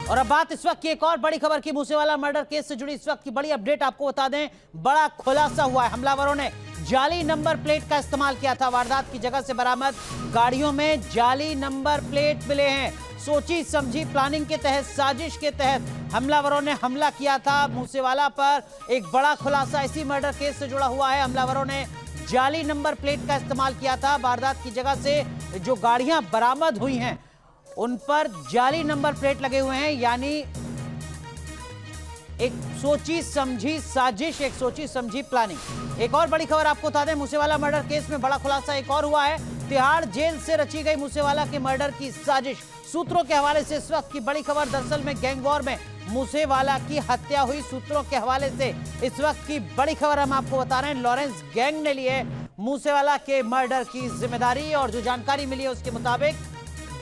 और अब बात इस वक्त की एक और बड़ी खबर की, मूसेवाला मर्डर केस से जुड़ी इस वक्त की बड़ी अपडेट आपको बता दें। बड़ा खुलासा हुआ है, हमलावरों ने जाली नंबर प्लेट का इस्तेमाल किया था। वारदात की जगह से बरामद गाड़ियों में जाली नंबर प्लेट मिले हैं। सोची समझी प्लानिंग के तहत, साजिश के तहत हमलावरों ने हमला किया था मूसेवाला पर। एक बड़ा खुलासा इसी मर्डर केस से जुड़ा हुआ है। हमलावरों ने जाली नंबर प्लेट का इस्तेमाल किया था। वारदात की जगह से जो गाड़ियां बरामद हुई हैं उन पर जाली नंबर प्लेट लगे हुए हैं, यानी एक सोची समझी साजिश, एक सोची समझी प्लानिंग। एक और बड़ी खबर आपको बता दें, मूसेवाला मर्डर केस में बड़ा खुलासा एक और हुआ है। तिहाड़ जेल से रची गई मूसेवाला के मर्डर की साजिश। सूत्रों के हवाले से इस वक्त की बड़ी खबर, दरअसल में गैंग वॉर में मूसेवाला की हत्या हुई। सूत्रों के हवाले से इस वक्त की बड़ी खबर हम आपको बता रहे हैं। लॉरेंस गैंग ने ली है मूसेवाला के मर्डर की जिम्मेदारी, और जो जानकारी मिली है उसके मुताबिक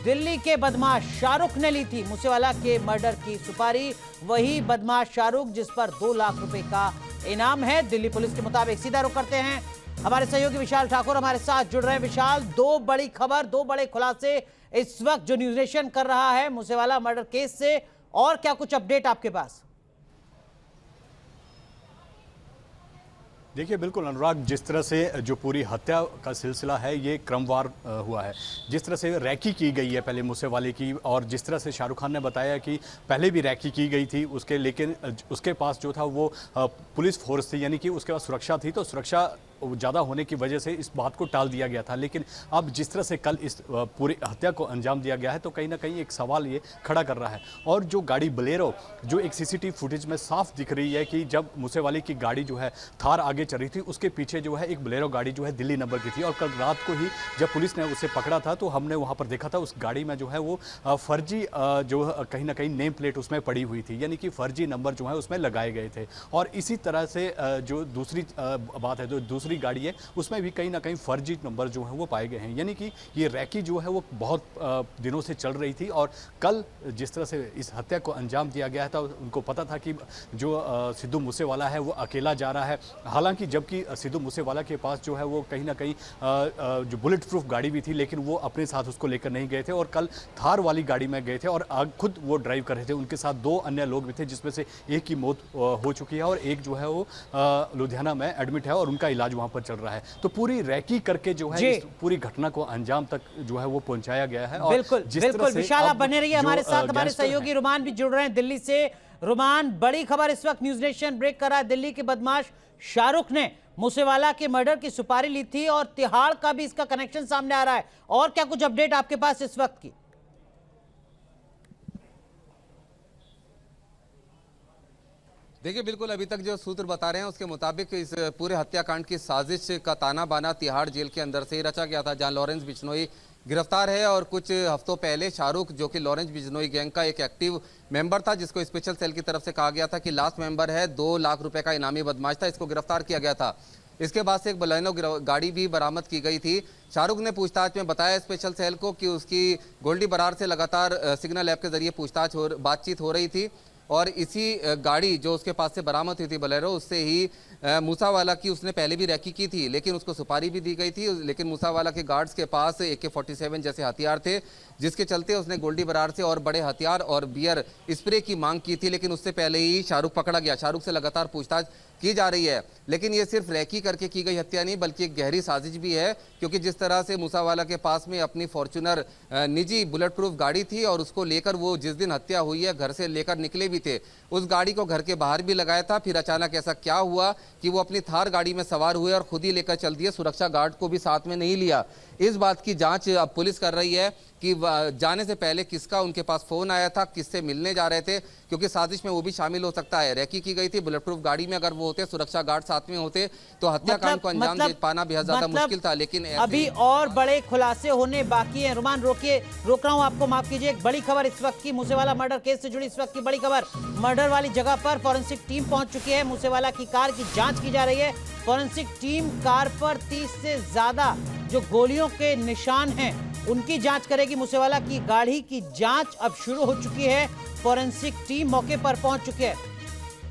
दिल्ली के बदमाश शाहरुख ने ली थी मूसेवाला के मर्डर की सुपारी। वही बदमाश शाहरुख जिस पर 2 लाख रुपए का इनाम है दिल्ली पुलिस के मुताबिक। सीधा रुख करते हैं, हमारे सहयोगी विशाल ठाकुर हमारे साथ जुड़ रहे हैं। विशाल, 2 बड़ी खबर, 2 बड़े खुलासे इस वक्त जो न्यूज नेशन कर रहा है मूसेवाला मर्डर केस से, और क्या कुछ अपडेट आपके पास? देखिए बिल्कुल अनुराग, जिस तरह से जो पूरी हत्या का सिलसिला है ये क्रमवार हुआ है। जिस तरह से रैकी की गई है पहले मूसेवाले की, और जिस तरह से शाहरुख खान ने बताया कि पहले भी रैकी की गई थी उसके, लेकिन उसके पास जो था वो पुलिस फोर्स थी, यानी कि उसके पास सुरक्षा थी, तो सुरक्षा ज़्यादा होने की वजह से इस बात को टाल दिया गया था। लेकिन अब जिस तरह से कल इस पूरी हत्या को अंजाम दिया गया है तो कहीं ना कहीं एक सवाल ये खड़ा कर रहा है। और जो गाड़ी बोलेरो, जो एक सीसीटीवी फुटेज में साफ दिख रही है कि जब मूसेवाले की गाड़ी जो है थार आगे चल रही थी, उसके पीछे जो है एक बोलेरो गाड़ी जो है दिल्ली नंबर की थी। और कल रात को ही जब पुलिस ने उसे पकड़ा था तो हमने वहाँ पर देखा था उस गाड़ी में जो है वो फर्जी जो कहीं ना कहीं नेम प्लेट उसमें पड़ी हुई थी, यानी कि फर्जी नंबर जो है उसमें लगाए गए थे। और इसी तरह से जो दूसरी बात है, जो दूसरी गाड़ी है उसमें भी कहीं ना कहीं फर्जी नंबर जो है वो पाए गए हैं। यानी कि ये रैकी जो है वो बहुत दिनों से चल रही थी, और कल जिस तरह से इस हत्या को अंजाम दिया गया था उनको पता था कि जो सिद्धू मूसेवाला है वो अकेला जा रहा है। हालांकि जबकि सिद्धू मूसेवाला के पास जो है वो कहीं ना कहीं जो बुलेट प्रूफ गाड़ी भी थी, लेकिन वो अपने साथ उसको लेकर नहीं गए थे और कल थार वाली गाड़ी में गए थे और खुद वो ड्राइव कर रहे थे। उनके साथ 2 अन्य लोग भी थे जिसमें से एक की मौत हो चुकी है और एक जो है वो लुधियाना में एडमिट है और उनका इलाज वहां पर चल रहा है। तो पूरी रैकी करके जो है इस पूरी घटना को अंजाम तक जो है वो पहुंचाया गया है। और बिल्कुल बिल्कुल विशाल, आप बने रहिए हमारे साथ। हमारे सहयोगी रुमान भी जुड़ रहे हैं दिल्ली से। रुमान, बड़ी खबर इस वक्त न्यूज नेशन ब्रेक कर रहा है। दिल्ली के बदमाश शाहरुख ने मूसेवाला के मर्डर की सुपारी ली थी और तिहाड़ का भी इसका कनेक्शन सामने आ रहा है। और क्या कुछ अपडेट आपके पास इस वक्त की? देखिए बिल्कुल, अभी तक जो सूत्र बता रहे हैं उसके मुताबिक इस पूरे हत्याकांड की साजिश का ताना बाना तिहाड़ जेल के अंदर से ही रचा गया था, जहां लॉरेंस बिश्नोई गिरफ्तार है। और कुछ हफ्तों पहले शाहरुख, जो कि लॉरेंस बिश्नोई गैंग का एक एक्टिव मेंबर था, जिसको स्पेशल सेल की तरफ से कहा गया था कि लास्ट मेंबर है, 2 लाख रुपए का इनामी बदमाश था, इसको गिरफ्तार किया गया था। इसके बाद से एक बलेनो गाड़ी भी बरामद की गई थी। शाहरुख ने पूछताछ में बताया स्पेशल सेल को कि उसकी गोल्डी बरार से लगातार सिग्नल ऐप के जरिए बातचीत हो रही थी, और इसी गाड़ी जो उसके पास से बरामद हुई थी बोलेरो, उससे ही मूसावाला की उसने पहले भी रैकी की थी, लेकिन उसको सुपारी भी दी गई थी। लेकिन मूसावाला के गार्ड्स के पास AK-47 जैसे हथियार थे, जिसके चलते उसने गोल्डी बरार से और बड़े हथियार और बियर स्प्रे की मांग की थी। लेकिन उससे पहले ही शाहरुख पकड़ा गया। शाहरुख से लगातार पूछताछ की जा रही है, लेकिन ये सिर्फ रैकी करके की गई हत्या नहीं बल्कि एक गहरी साजिश भी है, क्योंकि जिस तरह से मूसावाला के पास में अपनी फॉर्च्यूनर निजी बुलेट प्रूफ गाड़ी थी और उसको लेकर वो जिस दिन हत्या हुई है घर से लेकर निकले भी थे, उस गाड़ी को घर के बाहर भी लगाया था। फिर अचानक ऐसा क्या हुआ कि वो अपनी थार गाड़ी में सवार हुए और खुद ही लेकर चल दिए, सुरक्षा गार्ड को भी साथ में नहीं लिया। इस बात की जांच अब पुलिस कर रही है कि जाने से पहले किसका उनके पास फोन आया था, किससे मिलने जा रहे थे, क्योंकि साजिश में वो भी शामिल हो सकता है। रैकी की गई थी बुलेट प्रूफ गाड़ी में, अगर वो होते, सुरक्षा गार्ड साथ में होते तो हत्याकांड को अंजाम दे पाना बेहद ज्यादा मुश्किल था। लेकिन अभी और बड़े खुलासे होने बाकी हैं। रुमान, रोक रहा हूं आपको, माफ कीजिए। एक बड़ी खबर इस वक्त की, मूसेवाला मर्डर केस से जुड़ी इस वक्त की बड़ी खबर। मर्डर वाली जगह पर फॉरेंसिक टीम पहुंच चुकी है। मूसेवाला की कार की जांच की जा रही है। फॉरेंसिक टीम कार पर 30 से ज्यादा जो गोलियों के निशान हैं उनकी जांच करेगी। मूसेवाला की गाड़ी की जांच अब शुरू हो चुकी है। फॉरेंसिक टीम मौके पर पहुंच चुकी है।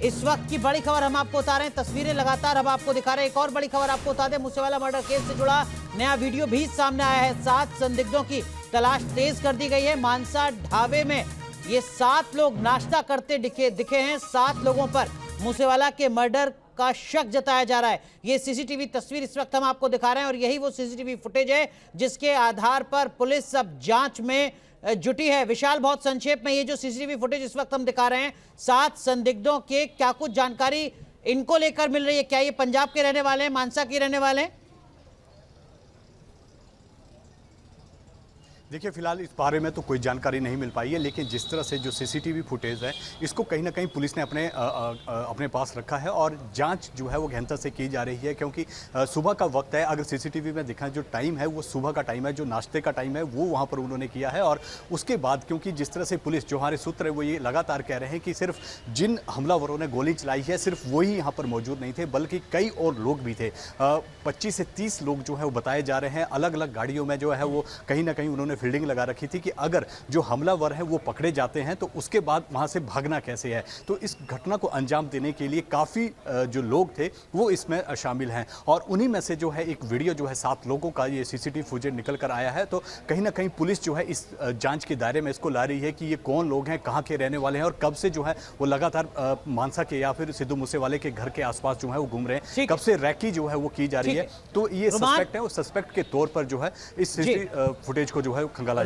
इस वक्त की बड़ी खबर हम आपको बता रहे हैं, तस्वीरें लगातार हम आपको दिखा रहे हैं। एक और बड़ी खबर आपको बता दें, मूसेवाला मर्डर केस से जुड़ा नया वीडियो भी सामने आया है। 7 संदिग्धों की तलाश तेज कर दी गई है। मानसा ढाबे में ये 7 लोग नाश्ता करते दिखे हैं। 7 लोगों पर मूसेवाला के मर्डर का शक जताया जा रहा है। ये सीसीटीवी तस्वीर इस वक्त हम आपको दिखा रहे हैं और यही वो सीसीटीवी फुटेज है जिसके आधार पर पुलिस अब जांच में जुटी है। विशाल, बहुत संक्षेप में ये जो सीसीटीवी फुटेज इस वक्त हम दिखा रहे हैं, 7 संदिग्धों के क्या कुछ जानकारी इनको लेकर मिल रही है? क्या ये पंजाब के रहने वाले हैं, मानसा के रहने वाले हैं? देखिए, फिलहाल इस बारे में तो कोई जानकारी नहीं मिल पाई है, लेकिन जिस तरह से जो सीसीटीवी फुटेज है इसको कहीं ना कहीं पुलिस ने अपने पास रखा है और जांच जो है वो गहनता से की जा रही है, क्योंकि सुबह का वक्त है। अगर सीसीटीवी में दिखा जो टाइम है वो सुबह का टाइम है, जो नाश्ते का टाइम है वो वहाँ पर उन्होंने किया है। और उसके बाद क्योंकि जिस तरह से पुलिस, जो हमारे सूत्र है वो ये लगातार कह रहे हैं कि सिर्फ जिन हमलावरों ने गोली चलाई है सिर्फ वही यहाँ पर मौजूद नहीं थे, बल्कि कई और लोग भी थे। 25 से 30 लोग जो है वो बताए जा रहे हैं। अलग अलग गाड़ियों में जो है वो कहीं ना कहीं उन्होंने फील्डिंग लगा रखी थी कि अगर जो हमलावर हैं वो पकड़े जाते हैं तो उसके बाद वहां से भागना कैसे है। तो इस घटना को अंजाम देने के लिए काफ़ी जो लोग थे वो इसमें शामिल हैं और उन्हीं में से जो है एक वीडियो जो है 7 लोगों का ये सीसीटीवी फुटेज निकल कर आया है। तो कहीं ना कहीं पुलिस जो है इस जांच के दायरे में इसको ला रही है कि ये कौन लोग हैं, कहाँ के रहने वाले हैं और कब से जो है वो लगातार मानसा के या फिर सिद्धू मूसेवाले के घर के आसपास जो है वो घूम रहे हैं, कब से रैकी जो है वो की जा रही है। तो ये सस्पेक्ट है, उस सस्पेक्ट के तौर पर जो है इस फुटेज को जो है खंगाला